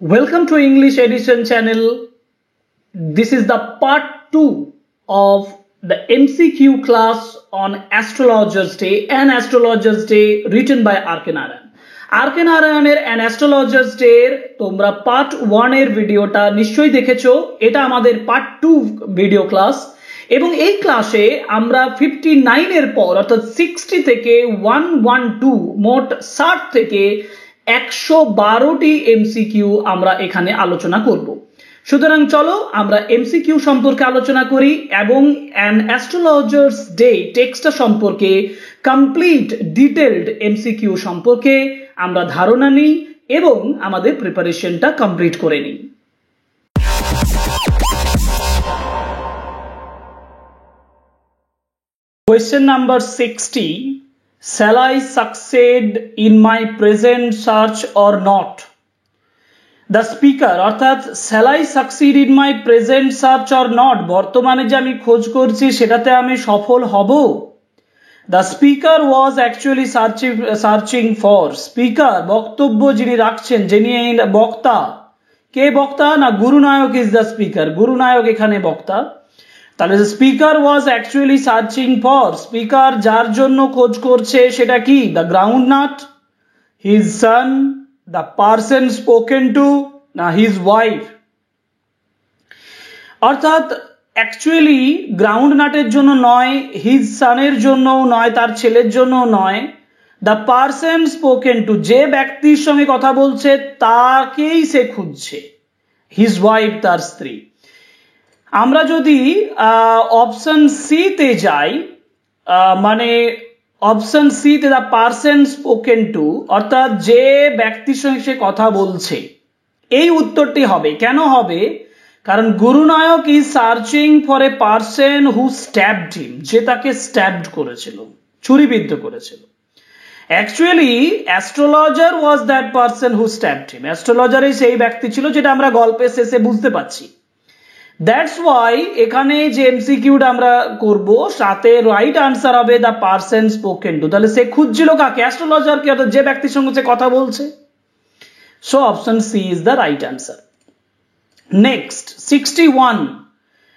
Welcome to English Edition channel. This is the part 2 of the MCQ class on Astrologer's Day, an Astrologer's Day written by R.K. Narayan. R.K. Narayaner an Astrologer's Day তোমরা part 1 এর ভিডিওটা নিশ্চয়ই দেখেছো। এটা আমাদের part 2 video class এবং এই ক্লাসে আমরা 59 এর পর অর্থাৎ 60 থেকে 112 মোট 60 থেকে 112টি এমসিকিউ আমরা এখানে আলোচনা করব। সুতরাং চলো আমরা এমসিকিউ সম্পর্কে আলোচনা করি এবং অ্যান অ্যাস্ট্রোলজার্স ডে টেক্সটটা সম্পর্কে কমপ্লিট ডিটেইলড এমসিকিউ সম্পর্কে আমরা ধারণা নিই এবং আমাদের প্রিপারেশনটা কমপ্লিট করে নিই। Question number 60. Shall I succeed in my present search or not? The speaker অর্থাৎ shall I succeed in my present search or not বর্তমানে যে আমি খোঁজ করছি সেটাতে আমি সফল হব। The speaker was actually searching for speaker বক্তব্য যিনি রাখছেন যিনি বক্তা কে বক্তা না Gurunayak is the speaker Gurunayak এখানে বক্তা। তাহলে speaker was actually searching for speaker যার জন্য খোঁজ করছে সেটা কি the ground nut his son the person spoken to না হিজ ওয়াইফ অর্থাৎ অ্যাকচুয়ালি গ্রাউন্ড নাটের জন্য নয় হিজ সনের জন্য নয় তার ছেলের জন্য নয় দ্য পারসন স্পোকেন টু যে ব্যক্তির সঙ্গে কথা বলছে তাকেই সে খুঁজছে হিজ ওয়াইফ তার স্ত্রী। আমরা যদি অপশন সি তে যাই মানে অপশন সি তে দ্য পারসন স্পোকেন টু অর্থাৎ যে ব্যক্তির সঙ্গে সে কথা বলছে এই উত্তরটি হবে। কেন হবে? কারণ Gurunayak is searching for a person who stabbed him যে তাকে স্ট্যাবড করেছিল ছুরিবিদ্ধ করেছিল। Actually astrologer was that person who stabbed him অ্যাস্ট্রোলজারই সেই ব্যক্তি ছিল যেটা আমরা গল্পের শেষে বুঝতে পারছি। দ্যাটস ওয়াই এখানে যে এমসিকিউটা আমরা করব সাথে রাইট আনসার হবে দ্য পারসন স্পোকেন টু। তাহলে সে খুঁজছিল কাকে? অ্যাস্ট্রোলজারকে অর্থাৎ যে ব্যক্তির সঙ্গে সে কথা বলছে। So option C is the right answer. Next 61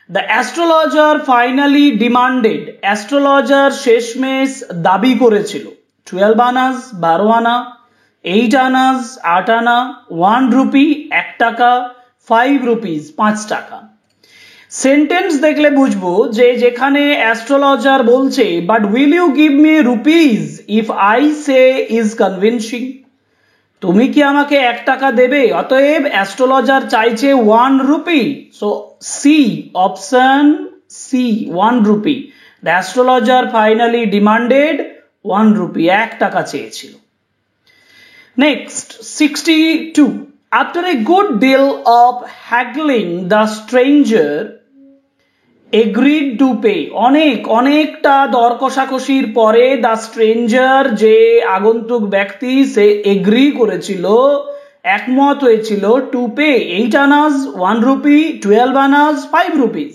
the astrologer finally demanded astrologer শেষমেশ দাবি করেছিল 12 আনাস 12 আনা 8 আনাস 8 আনা 1 রুপি 1 টাকা 5 রুপিস 5 টাকা। সেন্টেন্স দেখলে বুঝবো যে যেখানে অ্যাস্ট্রোলজার বলছে but will you give me rupees if I say is convincing তুমি কি আমাকে 1 টাকা দেবে অতএব অ্যাস্ট্রোলজার চাইছে 1 rupee. So C option C 1 rupee the astrologer finally demanded 1 rupee 1 টাকা চেয়েছিল। Next 62 After a good deal of haggling, the stranger agreed to pay. অনেকটা দর কষাকষির পরে the stranger যে আগন্তুক ব্যক্তি সে এগ্রি করেছিল একমত হয়েছিল to pay 8 Anas 1 rupee 12 Anas 5 rupees.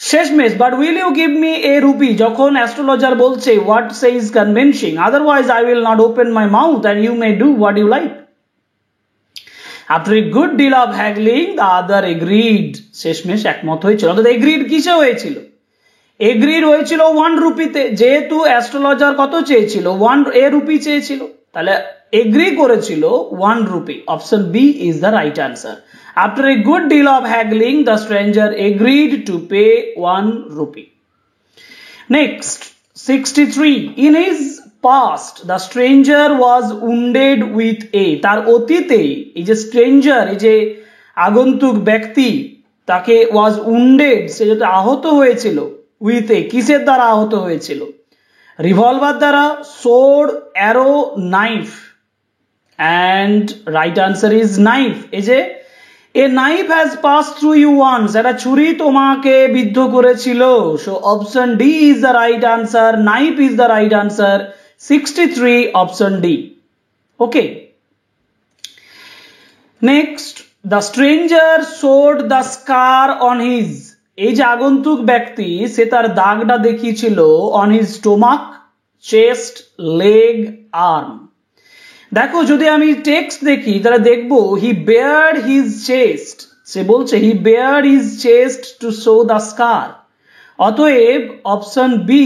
শেষমেশ but will you give me a rupee যখন অ্যাস্ট্রোলজার বলছে what says convincing otherwise I will not open my mouth and you may do what you like. After a good deal of haggling, the other agreed. শেষমেশ একমত হয়েছিল। অর্থাৎ agreed কিসে হয়েছিল? Agreed হয়েছিল 1 রুপিতে যেহেতু অ্যাস্ট্রোলজার কত চেয়েছিল 1 রুপি চেয়েছিল তাহলে এগ্রি করেছিল 1 rupee. Option B is the right answer. After a good deal of haggling, the stranger agreed to pay 1 rupee. Next 63 in his past the stranger was wounded with a তার অতীতে এই যে stranger এই যে আগন্তুক ব্যক্তি তাকে was wounded সে যেটা আহত হয়েছিল with a কিসের দ্বারা আহত হয়েছিল? রিভলভার দ্বারা sword arrow knife and right answer is knife। এই যে a knife has passed through you once একটা ছুরি তোমাকে বিদ্ধ করেছিল। so option D is the right answer knife is the right answer 63 option D. Okay. Next, the stranger showed the scar on his এই যে আগন্তুক ব্যক্তি সে তার দাগটা দেখিয়েছিল on his stomach, chest, leg, arm. দেখো যদি আমি টেক্সট দেখি তাহলে দেখবো হি বেয়ার্ড হিজ চেস্ট, সে বলছে he bared his chest to show the scar. অতএব option B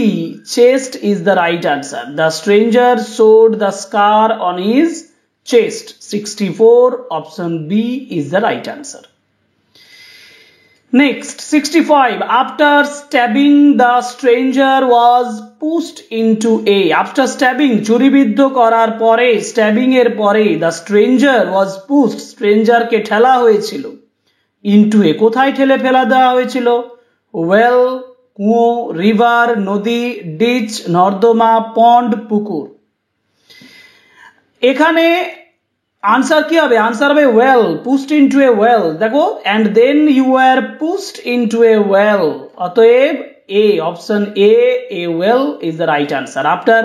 chest is the right answer. The stranger showed the scar on his chest. 64, option B is the right answer. Next, 65. After stabbing, the stranger was pushed into A. After stabbing, চুরিবিদ্ধ করার পরে, stabbing এর পরে, the stranger was pushed, stranger কে ঠেলা হয়েছিল, into A. কোথায় ঠেলে ফেলা দেওয়া হয়েছিল? well, কুয়ো, river, নদী, ditch, নর্দমা, pond, পুকুর। এখানে আনসার কি হবে? আনসার হবে well, pushed into a well. দেখো and then you are pushed into a well. অতএব A, option A well is the right answer. After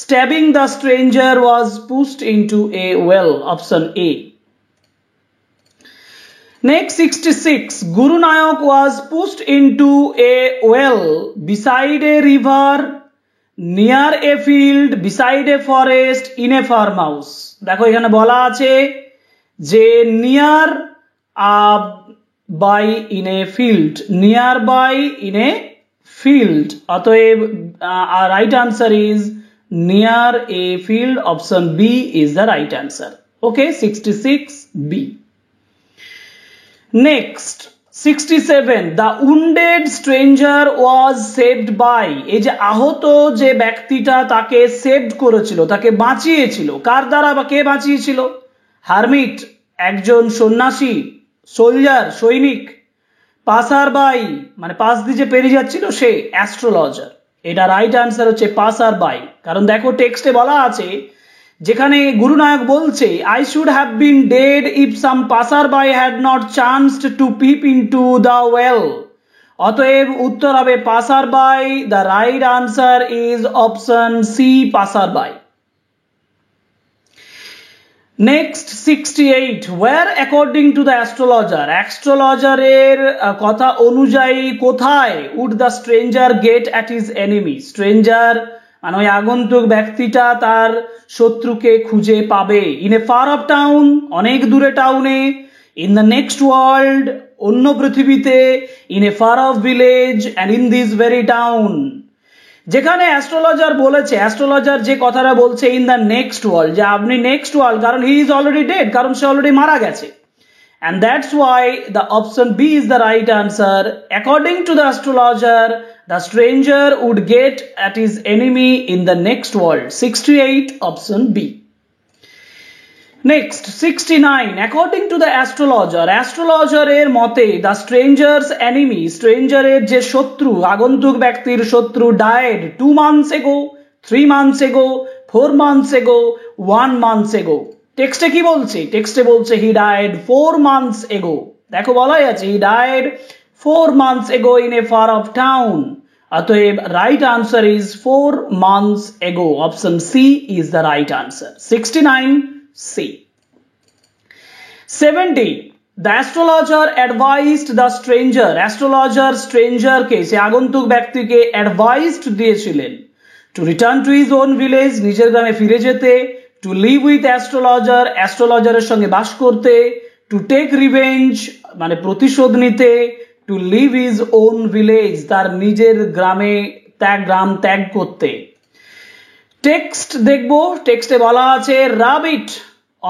stabbing the stranger was pushed into a well, option A. Next 66. Guru Nayak was pushed into a well beside a river, near a field, beside a forest, in a farm house. দেখো এখানে বলা আছে যে nearby in a field, near by in a field. অতএব right answer is near a field, option B is the right answer. Okay, 66 B. Next 67. The wounded stranger was saved by, এই যে আহত যে ব্যক্তিটা তাকে saved করেছিল, তাকে বাঁচিয়েছিল, কার দ্বারা বা কে বাঁচিয়েছিল? হারমিট, একজন সন্ন্যাসী, সোলজার, সৈনিক, পাসার বাই মানে পাস দিয়ে যে পেরিয়ে যাচ্ছিল সে, অ্যাস্ট্রোলজার। এটা রাইট আনসার হচ্ছে পাসার বাই। কারণ দেখো টেক্সটে বলা আছে যেখানে গুরুনায়ক বলছে I should have been dead if some passer by had not chanced to peep into the well. অতএব উত্তর হবে passer by. The right answer is option C, passer by. Next 68. Where according to the astrologer, অ্যাস্ট্রোলজারের কথা অনুযায়ী কোথায় would the stranger get at his enemy, stranger মানে ওই আগন্তুক ব্যক্তিটা তার শত্রুকে খুঁজে পাবে। In a far off town, অনেক দূরে টাউনে, ইন দ্য নেক্সট ওয়ার্ল্ড, অন্য পৃথিবীতে, in a far off village, and in this very town. যেখানে অ্যাস্ট্রোলজার বলেছে, অ্যাস্ট্রোলজার যে কথাটা বলছে ইন দ্য নেক্সট ওয়ার্ল্ড, যে আপনি নেক্সট ওয়ার্ল্ড, কারণ হি ইজ অলরেডি ডেড, কারণ সে অলরেডি মারা গেছে। And that's why the option B is the right answer. According to the astrologer, the stranger would get at his enemy in the next world. 68, option B. Next 69. According to the astrologer, astrologer এর মতে the stranger's enemy, stranger এর যে শত্রু, আগন্তুক ব্যক্তির শত্রু died 2 months ago, 3 months ago, 4 months ago, 1 month ago. টেক্সটে কি বলছে? টেক্সটে বলছে হি ডায়েড 4 months ago। দেখো বলাই আছে he died 4 months ago in a far off town। অতএব right answer is 4 months ago, option C is the right answer. 69 C. 70. The astrologer advised the stranger, astrologer স্ট্রেঞ্জারকে, সে আগন্তুক ব্যক্তিকে অ্যাডভাইসড দিয়েছিলেন to return to his own village, নিজের গ্রামে ফিরে যেতে, টু লিভ উইথ অ্যাস্ট্রোলজার, অ্যাস্ট্রোলজারের সঙ্গে বাস করতে, টু টেক রিভেঞ্জ মানে প্রতিশোধ নিতে, to live his own village তার নিজের গ্রামে গ্রাম ত্যাগ করতে। টেক্সট দেখবো, টেক্সটে বলা আছে rub it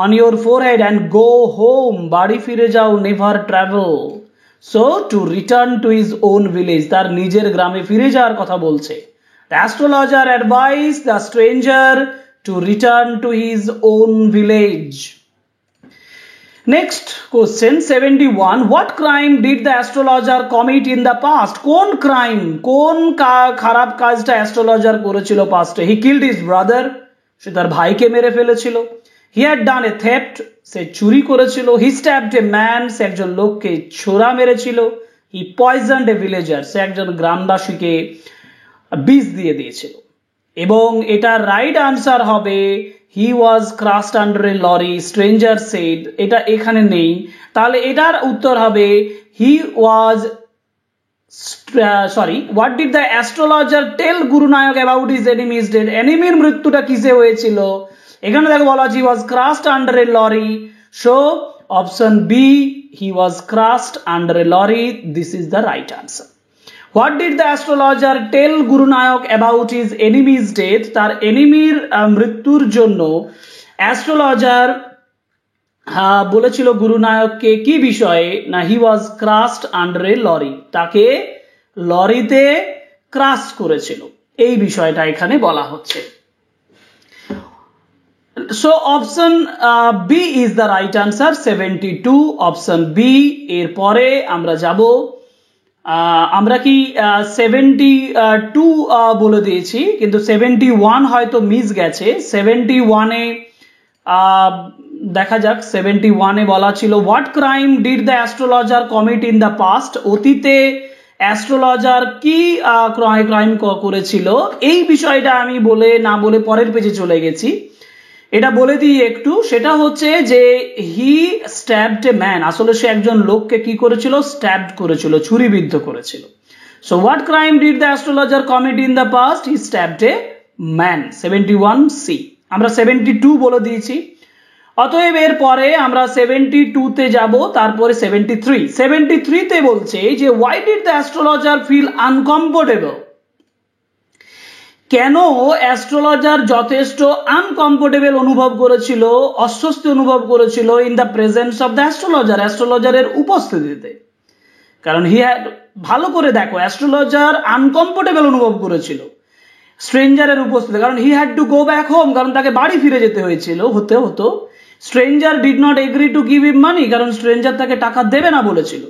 on your forehead and go home, বাড়ি ফিরে যাও, never travel. So to return to his own village, তার নিজের গ্রামে ফিরে যাওয়ার কথা বলছে। The astrologer advised the stranger to return to his own village. Next question 71. What crime did the astrologer commit in the past? কোন crime, কোন খারাপ কাজটা অ্যাস্ট্রোলজার করেছিল পাস্টে? He killed his brother, সে তার ভাইকে মেরে ফেলেছিল। He had done a theft, সে চুরি করেছিল। He stabbed a man, সে একজন লোককে ছোরা মেরেছিল। He poisoned a villager, সে একজন গ্রামবাসীকে বিষ দিয়ে দিয়েছিল। এবং এটার রাইট আনসার হবে he was crushed under a lorry, stranger said, এটা এখানে নেই। তাহলে এটার উত্তর হবে he was what did the astrologer tell Guru Nayak about his enemy's death, এনিমির মৃত্যুটা কিসে হয়েছিল? এখানে দেখো বলা আছে he was crushed under a lorry, so option B he was crushed under a lorry, this is the right answer. What did the astrologer tell Guru Nayak about his enemy's death, তার এনিমির মৃত্যুর জন্য অ্যাস্ট্রোলজার বলেছিল গুরু নায়ককে কি বিষয়ে, না he was crushed under a lorry, তাকে লরিতে crush করেছিল, এই বিষয়টা এখানে বলা হচ্ছে। So option B is the right answer, 72 option B. এরপরে আমরা যাব, আমরা কি 72 বলে দিয়েছি, কিন্তু 71 হয়তো মিস গেছে। 71-এ দেখা যাক, 71-এ বলা ছিল what crime did the astrologer commit in the past, অতীতে অ্যাস্ট্রোলজার কি ক্রাইম করেছিল, এই বিষয়টা আমি না বলে পরের পেজে চলে গেছি। এটা বলে দিই একটু, সেটা হচ্ছে যে হি স্ট্যাবড এ ম্যান, আসলে সে একজন লোককে কি করেছিল, স্ট্যাবড করেছিল, ছুরিবিদ্ধ করেছিল। So what crime did the astrologer commit in the past, he stabbed a man, 71C। আমরা 72 বলে দিয়েছি, অতএব এর পরে আমরা 72-তে যাব, তারপরে 73-তে বলছে যে why did the astrologer feel uncomfortable, কেন অ্যাস্ট্রোলজার যথেষ্ট আনকমফোর্টেবল অনুভব করেছিল, অস্বস্তি অনুভব করেছিল in the presence of the astrologer, অ্যাস্ট্রোলজারের উপস্থিতিতে। কারণ ভালো করে দেখো, অ্যাস্ট্রোলজার আনকমফোর্টেবল অনুভব করেছিল স্ট্রেঞ্জারের উপস্থিতি, কারণ he had to go back home, কারণ তাকে বাড়ি ফিরে যেতে হয়েছিল, হতো। Stranger did not agree to give him money, কারণ স্ট্রেঞ্জার তাকে টাকা দেবে না বলেছিল।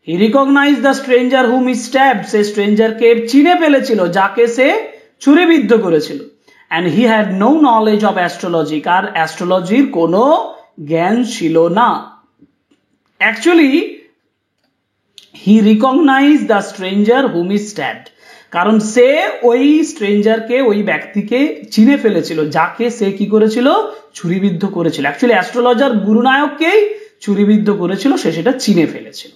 He recognize the stranger whom he stabbed, সে স্ট্রেঞ্জারকে চিনে ফেলেছিল যাকে সে ছুরিবিদ্ধ করেছিল। And he had no knowledge of astrology, কার অ্যাস্ট্রোলজির কোনো জ্ঞান ছিল না। Actually he recognize the stranger whom he stabbed, কারণ সে ওই স্ট্রেঞ্জারকে, ওই ব্যক্তিকে চিনে ফেলেছিল যাকে সে কি করেছিল, ছুরিবিদ্ধ করেছিল। অ্যাকচুয়ালি অ্যাস্ট্রোলজার গুরুনায়ককেই ছুরিবিদ্ধ করেছিল, সে সেটা চিনে ফেলেছিল।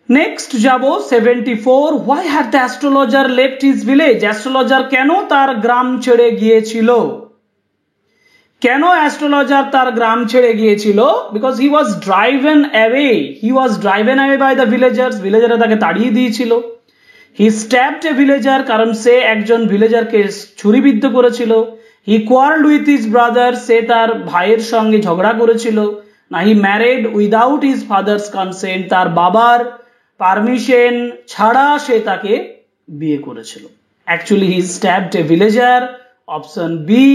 নেক্সট যাব 74, why had the astrologer left his village, astrologer কেন তার গ্রাম ছেড়ে গিয়েছিল, কেন অ্যাস্ট্রোলজার তার গ্রাম ছেড়ে গিয়েছিল, because he was driven away by the villagers, ভিলেজাররা তাকে তাড়িয়ে দিয়েছিল। হি স্ট্যাবড এ ভিলেজার, কারণ সে একজন ভিলেজারকে ছুরিবিদ্ধ করেছিল। He quarrelled with his brother, সে তার ভাইয়ের সঙ্গে ঝগড়া করেছিল। না he married without his father's consent, তার বাবার পারমিশন ছাড়া সে তাকে বিয়ে করেছিল। Actually he stabbed a villager, option B,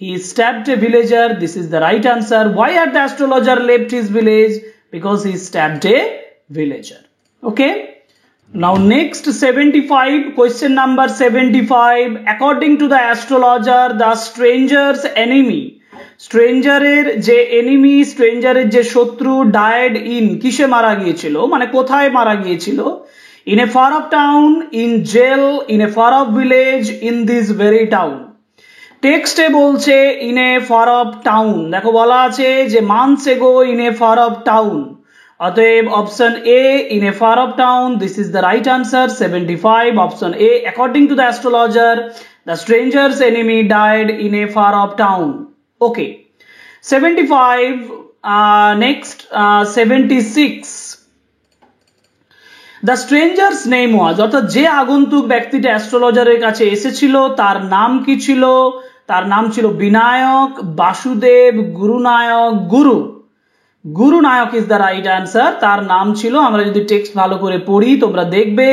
he stabbed a villager, this is the right answer. Why had the astrologer left his village, because he stabbed a villager. Okay, now next 75, question number 75, according to the astrologer the stranger's enemy, স্ট্রেঞ্জারের যে enemy, স্ট্রেঞ্জারের যে শত্রু, died in, কিসে মারা গিয়েছিল, মানে কোথায় মারা গিয়েছিল, in a far off town, in jail, in a far off village, in this very town. টেক্সটে বলছে in a far off town, দেখো বলা আছে যে months ago in a far off town, অতএব option A in a far off town, this is the right answer, 75 option A. According to the astrologer the stranger's enemy died in a far off town. Okay, 75, next 76, the strangers name was, অর্থাৎ যে আগন্তুক ব্যক্তিটা অ্যাস্ট্রোলজারের কাছে এসেছিল তার নাম কি ছিল, তার নাম ছিল Vinayak, Vasudev, Gurunayak, Gurunayak is the right answer, তার নাম ছিল। আমরা যদি টেক্সট ভালো করে পড়ি তোমরা দেখবে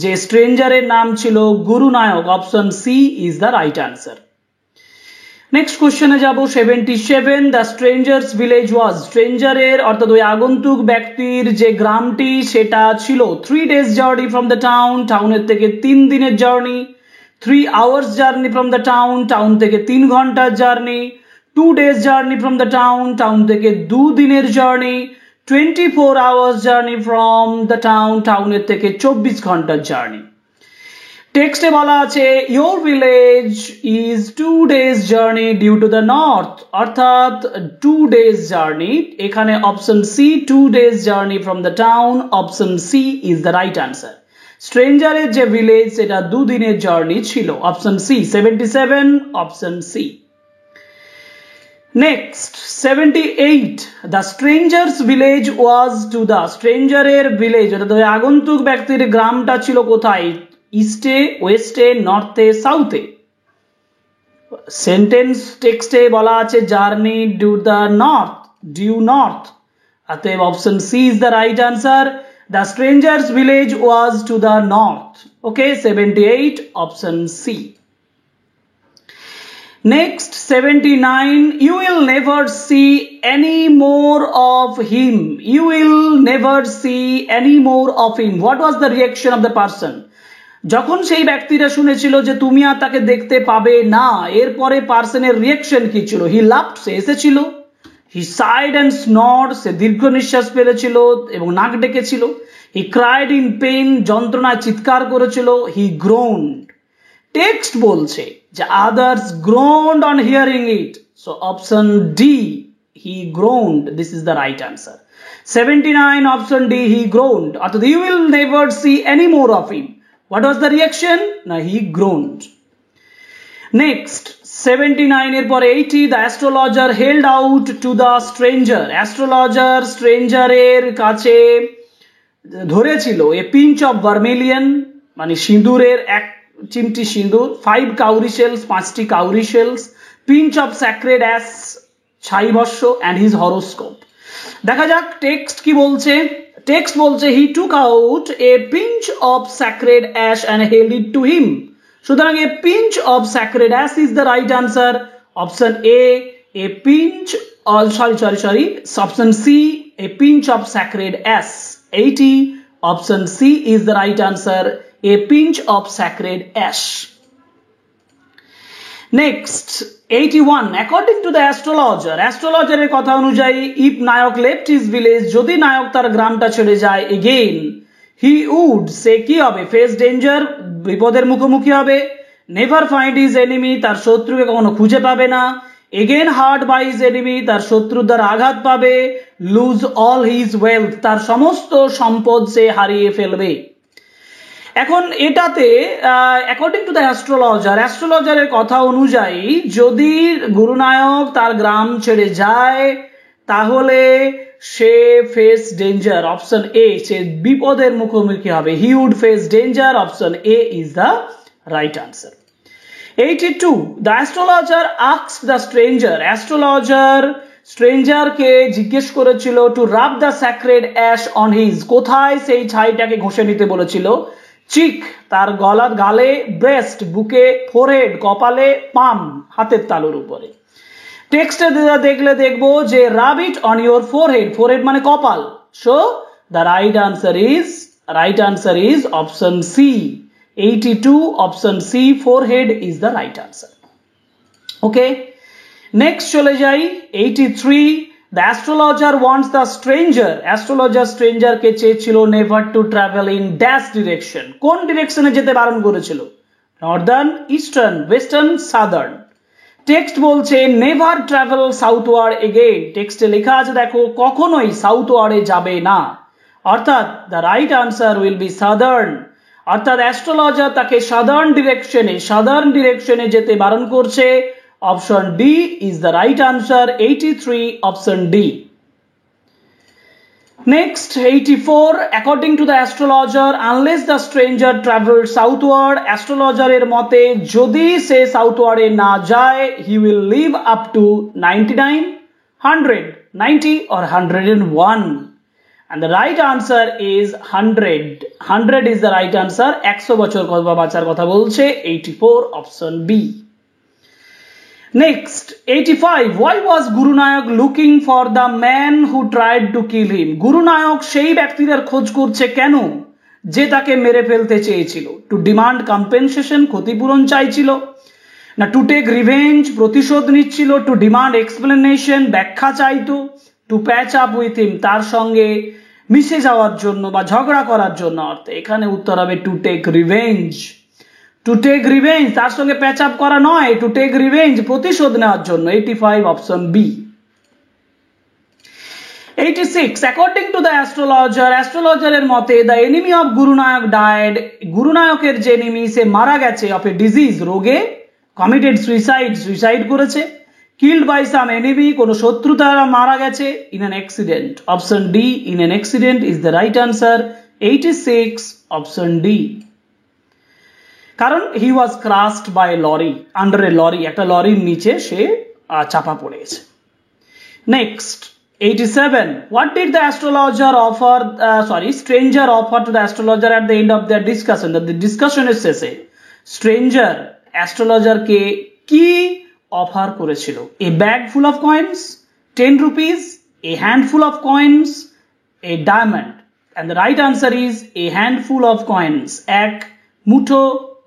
যে স্ট্রেঞ্জারের নাম ছিল Gurunayak, option C is the right answer. Next কোশ্চেনে যাব 77, দ্য স্ট্রেঞ্জার্স ভিলেজ ওয়াজ, স্ট্রেঞ্জারের অর্থাৎ ওই আগন্তুক ব্যক্তির যে গ্রামটি সেটা ছিল 3 days journey from the town, টাউনের থেকে 3 দিনের journey, 3 hours journey from the town, town থেকে 3 ঘন্টার journey, 2 days journey from the town, town থেকে 2 দিনের journey, 24 hours journey from the town, টাউনের থেকে 24 ঘন্টার জার্নি। টেক্সটে বলা আছে your village is 2 days journey due to the north, অর্থাৎ 2 days জার্নি, এখানে option C 2 days journey from the town, option C is the right answer. স্ট্রেঞ্জারের যে ভিলেজ সেটা 2 দিনের জার্নি ছিল, option C, 77 option C. Next, 78. The stranger's village was to the stranger village. আগন্তুক ব্যক্তির গ্রামটা ছিল কোথায়? ইস্টে, ওয়েস্টে, নর্থে, সাউথে? সেন্টেন্স টেক্সটে বলা আছে journey due the north, due north. অতএব option C is the right answer. The stranger's village was to the north. Okay, 78, option C. Next, 79. You will never see any more of him. You will never see any more of him. What was the reaction of the person? যখন সেই ব্যক্তিরা শুনেছিল যে তুমি আর তাকে দেখতে পাবে না, এরপরে পার্সনের রিয়াকশন কি ছিল? হি লাফড, সে এসেছিল। হি সাইড অ্যান্ড স্নড, সে দীর্ঘ নিঃশ্বাস ফেলেছিল এবং নাক ডেকেছিল। হি ক্রাইড ইন পেইন, যন্ত্রণায় চিৎকার করেছিল। হি গ্রোনড। টেক্সট বলছে যে others groaned on hearing it, so option D, he groaned, this is the right answer. 79, option D, he groaned. অর্থাৎ you will never see any more of him. What was the reaction? Na, he groaned. Next, 79 এরপর 80. The astrologer held out to the stranger. Astrologer stranger এর কাছে ধরেছিল a pinch of vermilion, মানে সিঁদুরের এক চিমটি সিঁদুর, 5 cowrie shells, 5টি cowrie shells, pinch of sacred ash, ছাই ভস্য, and his horoscope. দেখা যাক টেক্সট কি বলছে। টেক্সট বলছে he took out a pinch of sacred ash and held it to him. সুতরাং a pinch of sacred ash is the right answer. Option A pinch, sorry, option C, a pinch of sacred ash. 80, option C is the right answer, a pinch of sacred ash. Next, 81. According to the astrologer, astrologer এর কথা অনুযায়ী if Naik left his village, যদি নায়ক তার গ্রামটা ছেড়ে যায়, again he would, সে কি হবে? face danger, বিপদের মুখোমুখি হবে। never find his enemy, তার শত্রুকে কখনো খুঁজে পাবে না। again hurt by his enemy, তার শত্রুর দ্বারা আঘাত পাবে। lose all his wealth, তার সমস্ত সম্পদ সে হারিয়ে ফেলবে। এখন এটাতে অ্যাকর্ডিং টু দ্য অ্যাস্ট্রোলজারের কথা অনুযায়ী যদি গুরুনায়ক তার গ্রাম ছেড়ে যায় তাহলে সে ফেস ডেঞ্জার, অপশন এ, সে বিপদের মুখোমুখি হবে। He would face danger, option A is the right answer. 82. The astrologer asked the stranger, astrologer স্ট্রেঞ্জারকে জিজ্ঞেস করেছিল to rub the sacred ash on his, কোথায় সেই ছাইটাকে ঘষে নিতে বলেছিল? চিক, তার গলার গালে, ব্রেস্ট, বুকে, ফোরহেড, কপালে, পাম, হাতের তালুর উপরে। টেক্সটে দেখলে দেখবো যে rub it on your forehead, forehead মানে কপাল। So the right answer is option C. 82, option C, forehead is the right answer. Okay, next চলে যাই 83. The astrologer wants the stranger, astrologer stranger কে চেয়েছিল never to travel in dash direction, কোন ডিরেকশনে যেতে বারণ করেছিল? Northern, eastern, western, southern. Text বলছে never travel southward again, টেক্সটে লেখা আছে দেখো কখনোই সাউথওয়ার্ডে যাবে না, অর্থাৎ the right answer will be southern, অর্থাৎ অ্যাস্ট্রোলজার তাকে সাদার্ন ডিরেকশনে যেতে বারণ করছে। Option D is the right answer. 83, option D. Next, 84. According to the astrologer, unless the stranger traveled southward, astrologer এর মতে যদি সে সাউথওয়ার্ডে না যায়, he will live up to 99, 100, 90 or 101. And the right answer is 100. 100 is the right answer. 100 বছর বাঁচার কথা বলছে। 84, option B. Next, 85. Why was Guru Nayak looking for the man who tried to kill him? Guru Nayak সেই ব্যক্তিদের খোঁজ করছে কেন যে তাকে মেরে ফেলতে চেয়েছিল? টু ডিমান্ড কম্পেনসেশন, ক্ষতিপূরণ চাইছিল, না টু টেক রিভেঞ্জ, প্রতিশোধ নিচ্ছিল, টু ডিমান্ড এক্সপ্লেনেশন, ব্যাখ্যা চাইতো, to patch up with him, তার সঙ্গে মিশে যাওয়ার জন্য বা ঝগড়া করার জন্য। অর্থে এখানে উত্তর হবে to take revenge. To take revenge, তার সঙ্গে প্যাচ আপ করা নয়, টু টেক রিভেঞ্জ, প্রতিশোধ নেওয়ার জন্য। 85, অপশন বি। 86. According to the astrologer, অ্যাস্ট্রোলজারের মতে the enemy of Gurunayak died, গুরুনায়কের যে এনিমি সে মারা গেছে, অফ এ ডিজিজ, রোগে, কমিটেড সুইসাইড, সুইসাইড করেছে, killed by some enemy, কোনো শত্রু দ্বারা মারা গেছে, in an accident. Option D, in an accident is the right answer. 86, option D. কারণ he was crushed by a lorry, under a lorry, একটা লরির নিচে সে চাপা পড়ে গেছে। Next, 87. What did the astrologer offer, stranger offer to the astrologer at the end of their discussion? The discussion এর শেষে stranger astrologer কে কি অফার করেছিল? A bag full of coins, 10 rupees, a handful of coins, a diamond. And the right answer is a handful of coins. এক মুঠো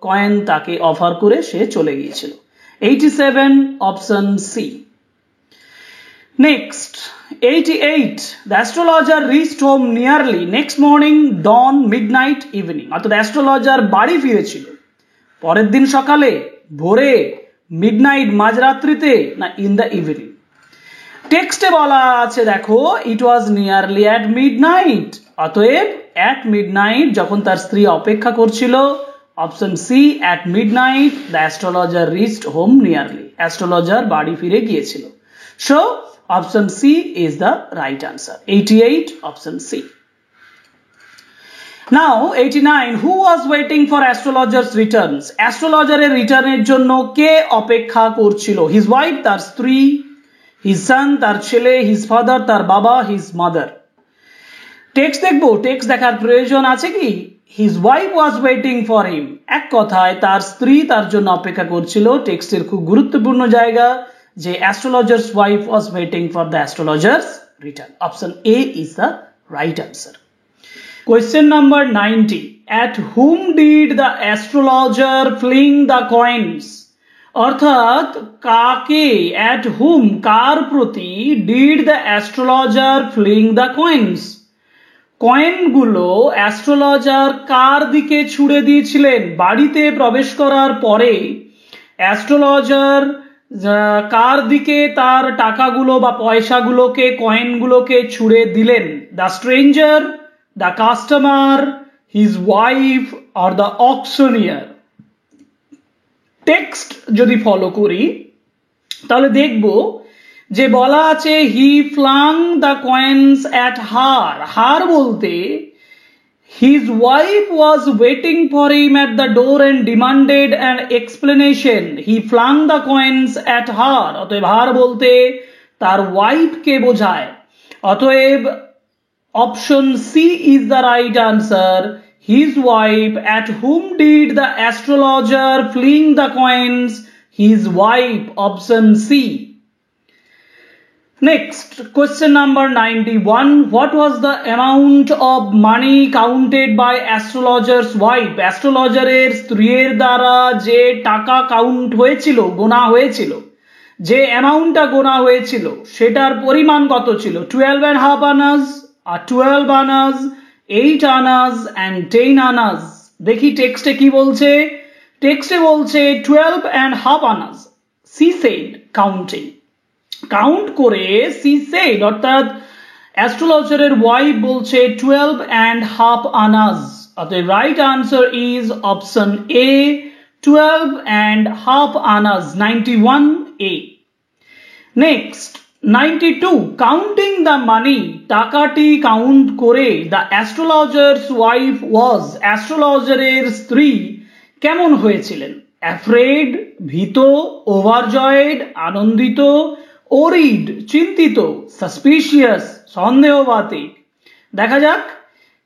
coin তাকে offer করে সে চলে গিয়েছিল। 87, option C. Next, 88. The astrologer reached home nearly next morning, dawn, midnight, evening. অর্থাৎ astrologer বাড়ি ফিরেছিল পরের দিন সকালে, ভোরে, মিডনাইট মাঝরাত্রিতে, না ইন দ্য ইভিনিং। টেক্সটে বলা আছে দেখো it was nearly at midnight, অতএব অ্যাট মিডনাইট যখন তার স্ত্রী অপেক্ষা করছিল, option C at midnight the astrologer reached home nearly, astrologer বাড়ি ফিরে গিয়েছিল। So option C is the right answer. 88, option C. Now 89. Who was waiting for astrologer's returns? Astrologer এর রিটার্নের জন্য কে অপেক্ষা করছিল? His wife, তার স্ত্রী, his son, তার ছেলে, his father, তার বাবা, his mother. টেক্সট দেখবো, টেক্সট দেখার প্রয়োজন আছে কি? His wife was waiting for him. এক কথায় তার স্ত্রী তার জন্য অপেক্ষা করছিল। টেক্সটের খুব গুরুত্বপূর্ণ জায়গা যে astrologer's wife was waiting for the astrologer's return. Option A is the right answer. Question number 90. At whom did the astrologer fling the coins? অর্থাৎ কাকে, at whom, কার প্রতি did the astrologer fling the coins? কয়েনগুলো astrologer কার দিকে ছুড়ে দিয়েছিলেন? বাড়িতে প্রবেশ করার পরে অ্যাস্ট্রোলজার কার দিকে তার টাকাগুলো বা পয়সাগুলোকে, কয়েনগুলোকে ছুড়ে দিলেন? The stranger, the customer, his wife or the auctioneer? Text যদি ফলো করি তাহলে দেখব যে বলা আছে he flung the coins at her. Her বলতে his wife was waiting for him at the door and demanded an explanation. He flung the coins at her. অতএব হার বলতে তার ওয়াইফকে বোঝায়। অতএব option C is the right answer. His wife. At whom did the astrologer fling the coins? His wife. Option C. Next, question number 91. What was the amount of money counted by astrologer's wife? Astrologer's স্ত্রীর দ্বারা যে টাকা count হয়েছিল, গোনা হয়েছিল, যে অ্যামাউন্টটা গোনা হয়েছিল সেটার পরিমাণ কত ছিল? 12.5 আনাস, 12 আনাস, 8 আনাস and 10 আনাস। দেখি টেক্সটে কি বলছে। টেক্সটে বলছে 12.5 annas. She said, counting. Count করে সি সেড, অর্থাৎ অ্যাস্ট্রোলজারের ওয়াইফ বলছে 12.5 আনাস। অতএব right answer is option A, 12.5 Anas, 91A. Next 92. Counting the মানি, টাকাটি কাউন্ট করে দ্য অ্যাস্ট্রোলজার্স ওয়াইফ ওয়াজ, অ্যাস্ট্রোলজারের স্ত্রী কেমন হয়েছিলেন? অ্যাফ্রেড, ভীত, ওভারজয়েড, আনন্দিত, ওরিড, চিন্তিত, সাসপিশিয়াস, সন্দেহবাতিক। দেখা যাক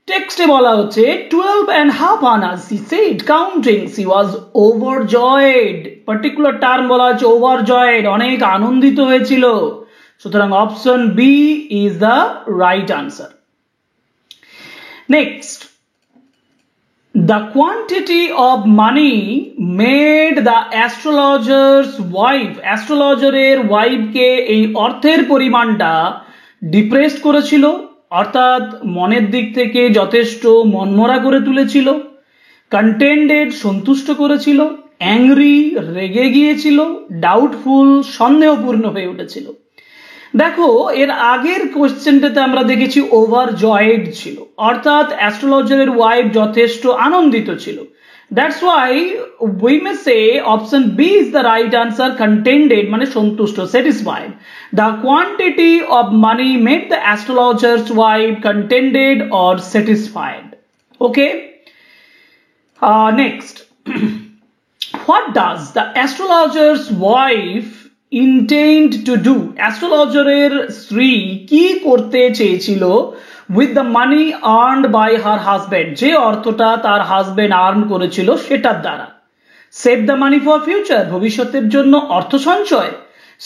টেক্সটে বলা হচ্ছে 12.5 annas. She said, counting, she was overjoyed. Particular term বলা হচ্ছে ওভারজয়েড, অনেক আনন্দিত হয়েছিল। সুতরাং option B is the right answer. নেক্সট, the quantity of money made the astrologer's wife, অ্যাস্ট্রোলজারের ওয়াইফকে এই অর্থের পরিমাণটা ডিপ্রেসড করেছিল, অর্থাৎ মনের দিক থেকে যথেষ্ট মনমরা করে তুলেছিল, কন্টেন্টেড, সন্তুষ্ট করেছিল, অ্যাংরি, রেগে গিয়েছিল, ডাউটফুল, সন্দেহপূর্ণ হয়ে উঠেছিল। দেখো এর আগের কোশ্চেনটাতে আমরা দেখেছি ওভারজয়েড ছিল, অর্থাৎ অ্যাস্ট্রোলজারের ওয়াইফ যথেষ্ট আনন্দিত ছিল। That's why we may say option B is the right answer, contented মানে সন্তুষ্ট, satisfied. The quantity of money made the astrologer's wife contented or satisfied. Okay. Next. What does the astrologer's wife intend to do? অ্যাস্ট্রোলজারের স্ত্রী কি করতে চেয়েছিল with the money earned by her husband, যে অর্থটা তার husband earn করেছিল সেটার দ্বারা। Save the money for future, ভবিষ্যতের জন্য অর্থ সঞ্চয়।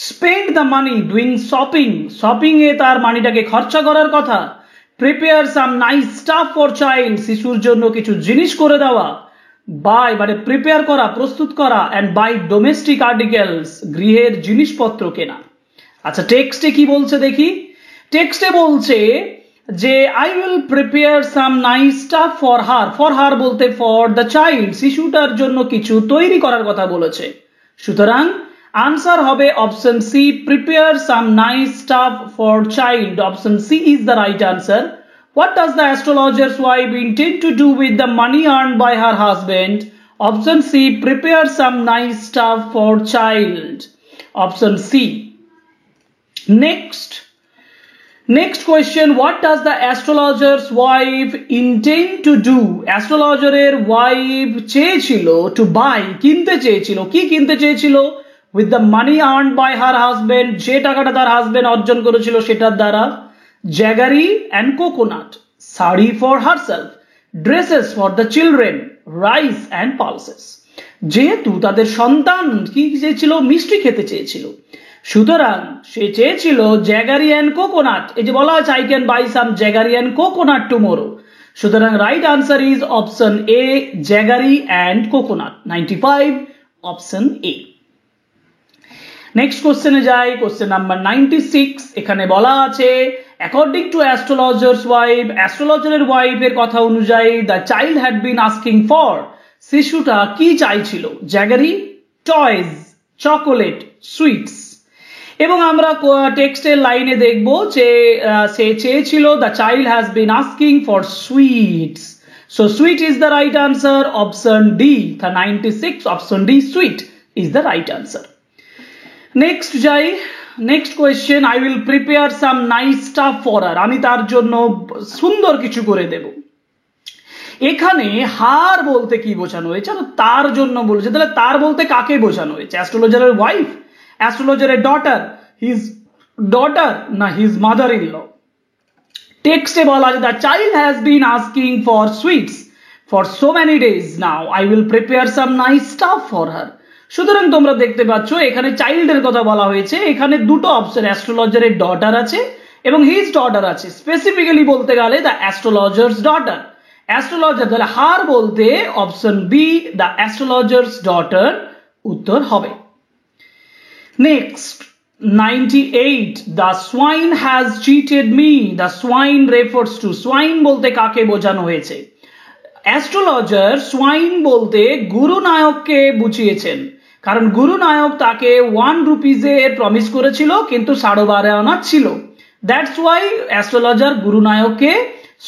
Spend the money doing shopping, shopping এ তার মানিটাকে খরচা করার কথা। Prepare some nice stuff for child, শিশুর জন্য কিছু জিনিস করে দেওয়া। বাই মানে প্রিপেয়ার করা, প্রস্তুত করা। অ্যান্ড বাই ডোমেস্টিক আর্টিকেলস, গৃহের জিনিসপত্র কেনা। আচ্ছা টেক্সটে কি বলছে দেখি। টেক্সটে বলছে যে I will prepare some nice stuff for হার বলতে ফর দ্য চাইল্ড, শিশুটার জন্য কিছু তৈরি করার কথা বলেছে। সুতরাং আনসার হবে option C, prepare some nice stuff for child. Option C is the right answer. What does the astrologer's wife intend to do with the money earned by her husband? Option C, prepare some nice stuff for child. Option C. Next question, what does the astrologer's wife intend to do? Astrologer's wife চেয়েছিল to buy, কিনতে চেয়েছিল, কি কিনতে চেয়েছিল? With the money earned by her husband, যে টাকাটা তার husband অর্জন করেছিল সেটার দ্বারা। Jaggery and coconut, sari for herself, dresses for the children, rice and pulses. যেহেতু তাদের সন্তান কি চেয়েছিল, মিষ্টি খেতে চেয়েছিল, সুতরাং সে চেয়েছিল জ্যাগারি অ্যান্ড কোকোনাট। এই যে বলা আছে I can buy some jaggery and coconut tomorrow. সুতরাং right answer is option A, jaggery and coconut. 95 option A. Next কোশ্চেনে যাই, কোশ্চেন নাম্বার 96। এখানে বলা আছে অ্যাকর্ডিং টু অ্যাস্ট্রোলজার্স ওয়াইফ, অ্যাস্ট্রোলজারের ওয়াইফের কথা অনুযায়ী the child had been asking for, শিশুটা কি চাইছিল? Jaggery, toys, chocolate, sweets. এবং আমরা টেক্সটের লাইনে দেখব যে সে চেয়েছিল the child has been asking for sweets. So sweet is the right answer, option D. 96 option D, sweet is the right answer. Next যাই, next question, I will prepare some nice stuff for her, আমি তার জন্য সুন্দর কিছু করে দেব। এখানে হার বলতে কি বোঝানো হয়েছে? তার জন্য বলেছে, তাহলে তার বলতে কাকে বোঝানো হয়েছে? অ্যাস্ট্রোলজারের ওয়াইফ, অ্যাস্ট্রোলজারের ডটার, হিজ ডটার, না হিজ মাদার ইন ল? টেক্সটে বলা আছে the child has been asking for sweets for so many days now, I will prepare some nice stuff for হার। সুতরাং তোমরা দেখতে পাচ্ছ এখানে চাইল্ডের কথা বলা হয়েছে, এখানে দুটো অপশন, অ্যাস্ট্রোলজারের ডটার আছে এবং হিজ ডটার আছে। স্পেসিফিক্যালি বলতে গেলে দ্য অ্যাস্ট্রোলজার্স ডটার, অ্যাস্ট্রোলজার, তাহলে হার বলতে option B, the astrologer's daughter উত্তর হবে। Next 98, the swine has cheated me, the swine refers to, swine বলতে কাকে বোঝানো হয়েছে? অ্যাস্ট্রোলজার সোয়াইন বলতে গুরু নায়ককে বুঝিয়েছেন, কারণ গুরু নায়ক তাকে 1 রুপিজের প্রমিস করেছিল কিন্তু 12.5 আনা ছিল। That's why astrologer Guru নায়ককে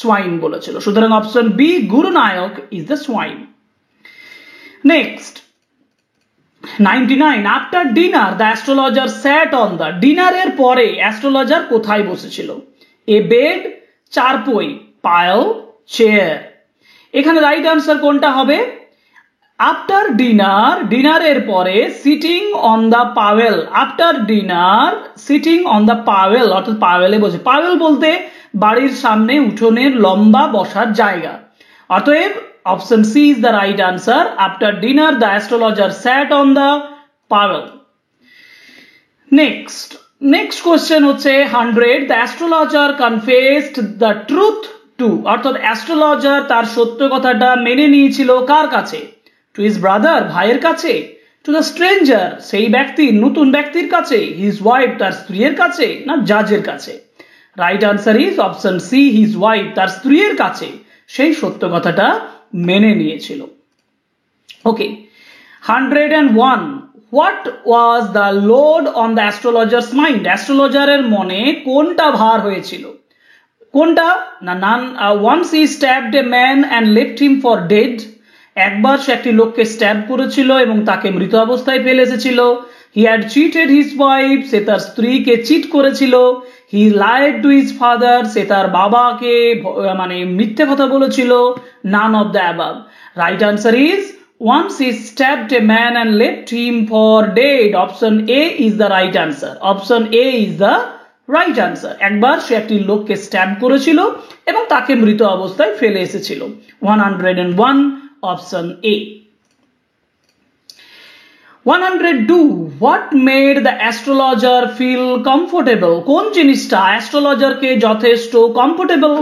swine বলেছিল। সুতরাং option B, Guru Nayak is the swine. Next 99, after dinner the astrologer sat on the, ডিনারের পরে অ্যাস্ট্রোলজার কোথায় বসেছিল? A bed, charpai, pyol, chair. এখানে রাইট আনসার কোনটা হবে? আফটার ডিনার, ডিনারের পরে sitting on the pyol, after dinner sitting on the pyol, অর্থাৎ পাওয়েলে বসে। পাওয়েল বলতে বাড়ির সামনে উঠোনের লম্বা বসার জায়গা। অতএব option C is the right answer, after dinner the astrologer sat on the pyol. Next question হচ্ছে 100, the astrologer confessed the truth to, অর্থাৎ অ্যাস্ট্রোলজার তার সত্য কথাটা মেনে নিয়েছিল কার কাছে? টু হিজ ব্রাদার, ভাইয়ের কাছে? টু দ্য স্ট্রেঞ্জার, সেই ব্যক্তি, নতুন ব্যক্তির কাছে? হিজ ওয়াইফ, তার স্ত্রীর কাছে? না জাজের কাছে? Right answer is option C, his wife, তার স্ত্রীর কাছে সেই সত্য কথাটা মেনে নিয়েছিল। Okay, 101, what was the load on the astrologer's mind, অ্যাস্ট্রোলজারের মনে কোনটা ভার হয়েছিল? কোনটা? না, once he stabbed a man and left him for dead, একবার সে একটি লোককে স্ট্যাব করেছিল এবং তাকে মৃত অবস্থায় ফেলে এসেছিল। He had cheated his wife, সে তার স্ত্রীকে চিট করেছিল। He lied to his father, সে তার বাবাকে মানে মিথ্যে কথা বলেছিল। None of the above. Right answer is once he stabbed a man and left him for dead. Option A is the right answer. Option A is the right answer. একবার সে একটি লোককে স্ট্যাব করেছিল এবং তাকে মৃত অবস্থায় ফেলে এসেছিল। 101 option A. 102 what made the astrologer feel comfortable? কোন জিনিসটা অ্যাস্ট্রোলজারকে যথেষ্ট কমফোর্টেবল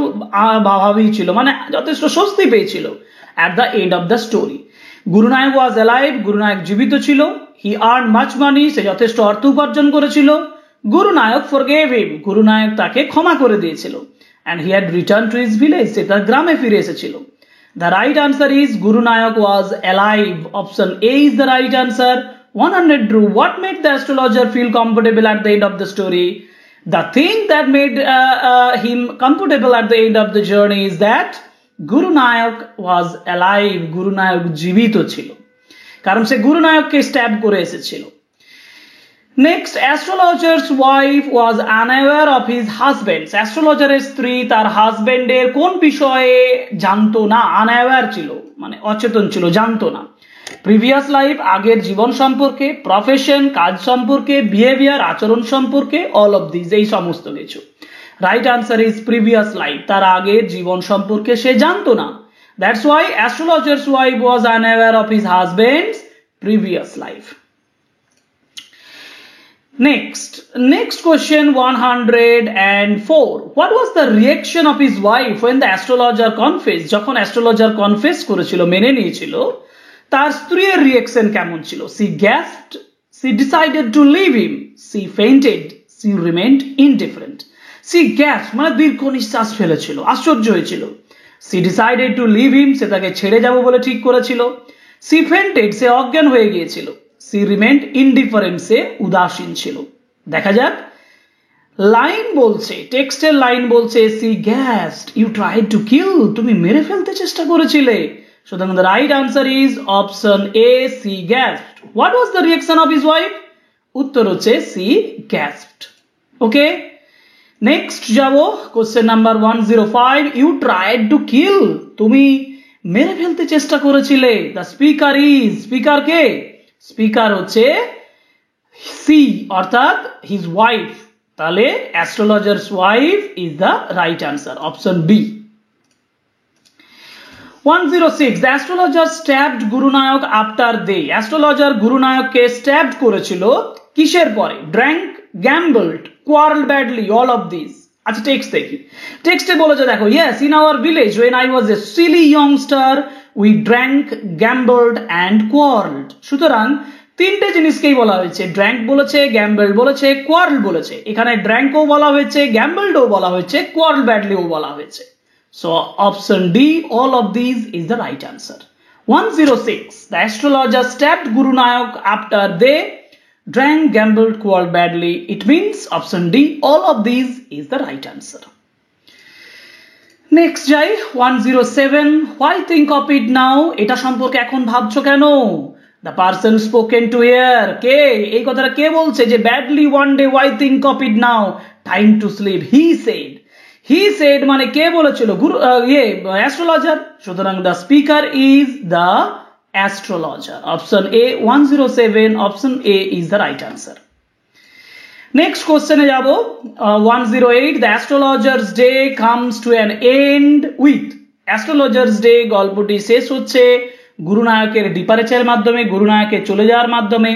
ভাবিয়েছিল, মানে যথেষ্ট স্বস্তি পেয়েছিল at the end of the story? Gurunayak was alive, Gurunayak জীবিত ছিল। হি আর্ন মাচ মানি, সে যথেষ্ট অর্থ উপার্জন করেছিল। গুরুনায়ক ফরগেভ হিম, গুরুনায়ক তাকে ক্ষমা করে দিয়েছিল। And he had return to his village, সে তার গ্রামে ফিরে এসেছিল। The right answer is Gurunayak was alive. Option A is the right answer. 102 what made the astrologer feel comfortable at the end of the story? The thing that made him comfortable at the end of the journey is that Gurunayak was alive, Gurunayak জীবিত ছিল, কারণ সে গুরুনায়ককে stab করে এসেছিল। Next, astrologer's wife was unaware of his husband. অ্যাস্ট্রোলজারের স্ত্রী তার হাজবেন্ডের কোন বিষয়ে জানতো না? আনঅ্যাওয়্যার ছিল, মানে অচেতন ছিল, জানতো না। প্রিভিয়াস লাইফ, আগের জীবন সম্পর্কে, প্রফেশন, কাজ সম্পর্কে, বিহেভিয়ার, আচরণ সম্পর্কে, অল অফ দিস, এই সমস্ত কিছু। Right answer is previous life, তার আগের জীবন সম্পর্কে সে জানতো না। That's why astrologer's wife was unaware of his husband's previous life. Next question 104. What was the reaction of his wife when the astrologer confessed? যখন অ্যাস্ট্রোলজার কনফেস করেছিল, মেনে নিয়েছিল, তার স্ত্রীর রিঅ্যাকশন কেমন ছিল? She gasped, she decided to leave him, she fainted, she remained indifferent. She gasped মানে দীর্ঘ নিঃশ্বাস ফেলেছিল, আশ্চর্য হয়েছিল। She decided to leave him, সে তাকে ছেড়ে যাব বলে ঠিক করেছিল। She fainted, সে অজ্ঞান হয়ে গিয়েছিল। She remained indifferent, সে উদাসীন ছিল। দেখা যাক, লাইন বলছে, টেক্সটের লাইন বলছে she gasped, you tried to kill, তুমি মেরে ফেলতে চেষ্টা করেছিলে। সুতরাং the right answer is option A, she gasped. What was the reaction of his wife? উত্তর হচ্ছে she gasped. ওকে, নেক্সট যাব, question number 105. You tried to kill, তুমি মেরে ফেলতে চেষ্টা করেছিলে। The speaker is, স্পিকার কে? স্পিকার হচ্ছে সি, অর্থাৎ হিজ ওয়াইফ। তাহলে astrologer's wife is the right answer, option B. 106. The astrologer stabbed Gurunayak after they. Astrologer গুরুনায়ককে স্ট্যাবড করেছিল কিসের পরে? Drank, gambled, quarrel badly, all of this. আচ্ছা, টেক্সট দেখি। টেক্সটে বলেছে, দেখো, yes, in our village when I was a silly youngster we drank, gambled and quarreled. সুতরাং তিনটে জিনিসকেই বলা হয়েছে, ড্র্যাঙ্ক বলেছে, গ্যাম্বলড বলেছে, কোয়ারেল বলেছে। এখানে ড্র্যাঙ্কও বলা হয়েছে, গ্যাম্বলডও বলা হয়েছে, কোয়ারেল ব্যাডলিও বলা হয়েছে। So option D, all of these is the right answer. 106. The astrologer stabbed Guru Nanak after they drank, gambled, quarreled badly. It means option D, all of these is the right answer. Next যাই, 107. Why think of it now? এটা সম্পর্কে এখন ভাবছো কেন? The person spoken to here, কে? এই কথাটা কে বলছে যে badly one day, why think of it now? Time to sleep. He said মানে কে বলেছিল? গুরু, অ্যাস্ট্রোলজার। সুতরাং the speaker is the astrologer. Option A, 107. Option A is the right answer. Next question এ যাব, 108. The astrologer's day comes to an end with. Astrologer's day গল্পটি শেষ হচ্ছে গুরুনায়কের ডিপারেচারের মাধ্যমে, গুরুনায়কের চলে যাওয়ার মাধ্যমে।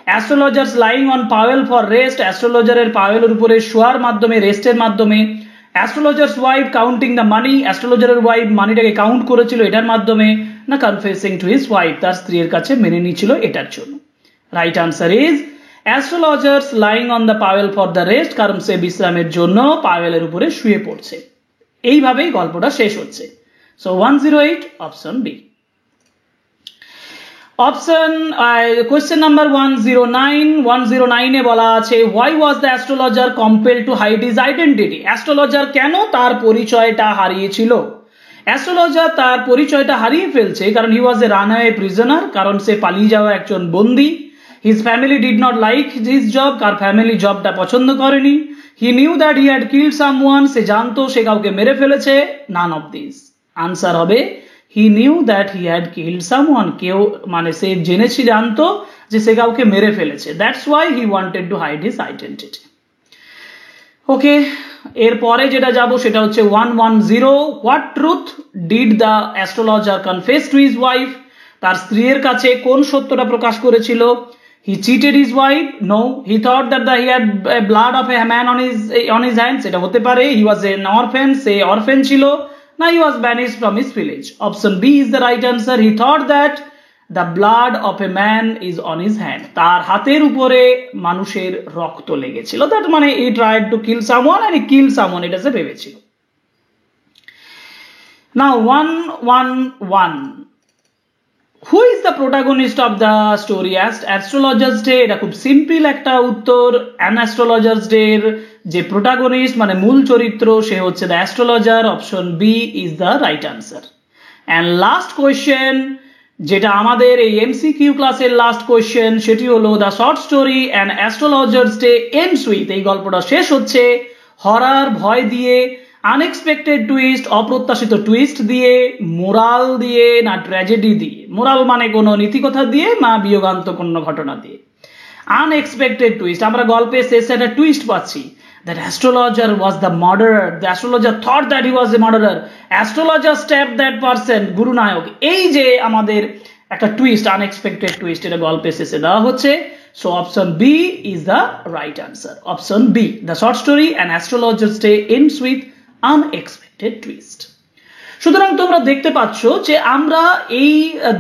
Astrologer's lying on pyol for rest, অ্যাস্ট্রোলজারের পাওয়েলের উপরে শোয়ার মাধ্যমে, রেস্টের মাধ্যমে। Astrologer's wife counting the money, অ্যাস্ট্রোলজারের ওয়াইফ মানিটাকে কাউন্ট করেছিল এটার মাধ্যমে, না কনফেসিং টু হিজ ওয়াইফ, তার স্ত্রীর কাছে মেনে নিয়েছিল এটার জন্য। Right answer is astrologers lying on the Powell for the rest, কারণ সে বিশ্রামের জন্য পাওয়েলের উপরে শুয়ে পড়ছে। এইভাবেই গল্পটা শেষ হচ্ছে। So 108, option B. Option question number 109. 109 এ বলা আছে, why was the astrologer compelled to hide his identity? Astrologer কেন তার পরিচয়টা হারিয়েছিল? অ্যাস্ট্রোলজার তার পরিচয়টা হারিয়ে ফেলছে কারণ হি ওয়াজ এ রানওয়ে প্রিজনার, কারণ সে পালিয়ে যাওয়া একজন বন্দী। His family did not like his job, কার ফ্যামিলি জবটা পছন্দ করেনি। He knew that he had killed someone, সে জানতো সে কাউকে মেরে ফেলেছে। None of this. আনসার হবে হি knew that he had killed someone, কেউ মানে সে জেনেছে জানতো যে সে কাউকে মেরে ফেলেছে। That's why he wanted to hide his identity. Okay, এরপরে যেটা যাব সেটা হচ্ছে 110। What truth did the astrologer confess to his wife, তার স্ত্রীর কাছে কোন সত্যটা প্রকাশ করেছিল? He cheated his wife? No. He thought that he had blood of a man on his hands, এটা হতে পারে। হি ওয়াজ এন অরফেন, সে অরফেন ছিল। না, he was banished from his village. Option B is the right answer. He thought that the blood of a man is on his hand, তার হাতের উপরে মানুষের রক্ত লেগেছিল। দ্যাট মানে he tried to kill someone and he killed someone, এটা সে ভেবেছিল। Now 111, who is the protagonist of the story? Astrologer's Day, এটা খুব সিম্পল একটা উত্তর। An Astrologer's Day এর যে প্রোটাগনিস্ট মানে মূল চরিত্র সে হচ্ছে the astrologer. Option B is the right answer. And last question, যেটা আমাদের এই এমসিকিউ ক্লাসের লাস্ট কোয়েশ্চেন, সেটি হলো the short story and astrologer's day ends with, এই গল্পটা শেষ হচ্ছে হরার, ভয় দিয়ে, আনএক্সপেক্টেড টুইস্ট, অপ্রত্যাশিত টুইস্ট দিয়ে, মোরাল দিয়ে, না ট্র্যাজেডি দিয়ে। মোরাল মানে কোনো নীতিকথা দিয়ে, না বিয়োগান্তক কোনো ঘটনা দিয়ে। আনএক্সপেক্টেড টুইস্ট, আমরা গল্পের শেষে একটা টুইস্ট পাচ্ছি। That astrologer was the murderer. The astrologer thought that he was a murderer. Astrologer stabbed that person. গুরু নায়ক, এই যে আমাদের একটা টুইস্ট, আনএক্সপেক্টেড টুইস্ট, এটা গল্পের শেষে দেওয়া হচ্ছে। So option B is the right answer. Option B, the short story and astrologer's day ends with unexpected twist. সুতরাং তোমরা দেখতে পাচ্ছ যে আমরা এই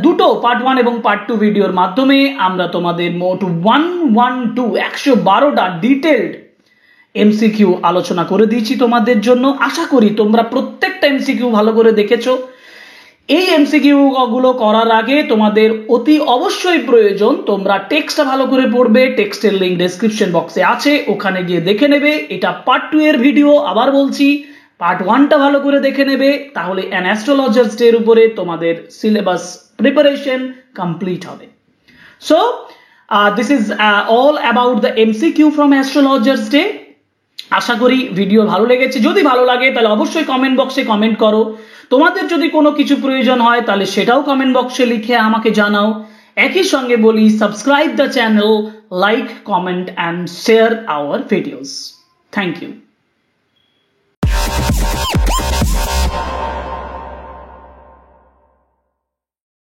দুটো পার্ট 1 এবং পার্ট 2 ভিডিওর মাধ্যমে আমরা তোমাদের মোট 112টা ডিটেলড এমসিকিউ আলোচনা করে দিয়েছি তোমাদের জন্য। আশা করি তোমরা প্রত্যেকটা এমসিকিউ ভালো করে দেখেছো। এই এমসিকিউ গুলো করার আগে তোমাদের অতি অবশ্যই প্রয়োজন তোমরা টেক্সটটা ভালো করে পড়বে। টেক্সটের লিঙ্ক ডেসক্রিপশন বক্সে আছে, ওখানে গিয়ে দেখে নেবে। এটা পার্ট 2 এর ভিডিও, আবার বলছি পার্ট 1টা ভালো করে দেখে নেবে, তাহলে অ্যান অ্যাস্ট্রোলজার্স ডে এর উপরে তোমাদের সিলেবাস প্রিপারেশন কমপ্লিট হবে। So this is all about the MCQ from astrologer's day. আশা করি ভিডিও ভালো লেগেছে। যদি ভালো লাগে তাহলে অবশ্যই কমেন্ট বক্সে কমেন্ট করো। তোমাদের যদি কোনো কিছু প্রয়োজন হয় তাহলে সেটাও কমেন্ট বক্সে লিখে আমাকে জানাও। একই সঙ্গে বলি, subscribe the channel, like, comment and share our videos. Thank you.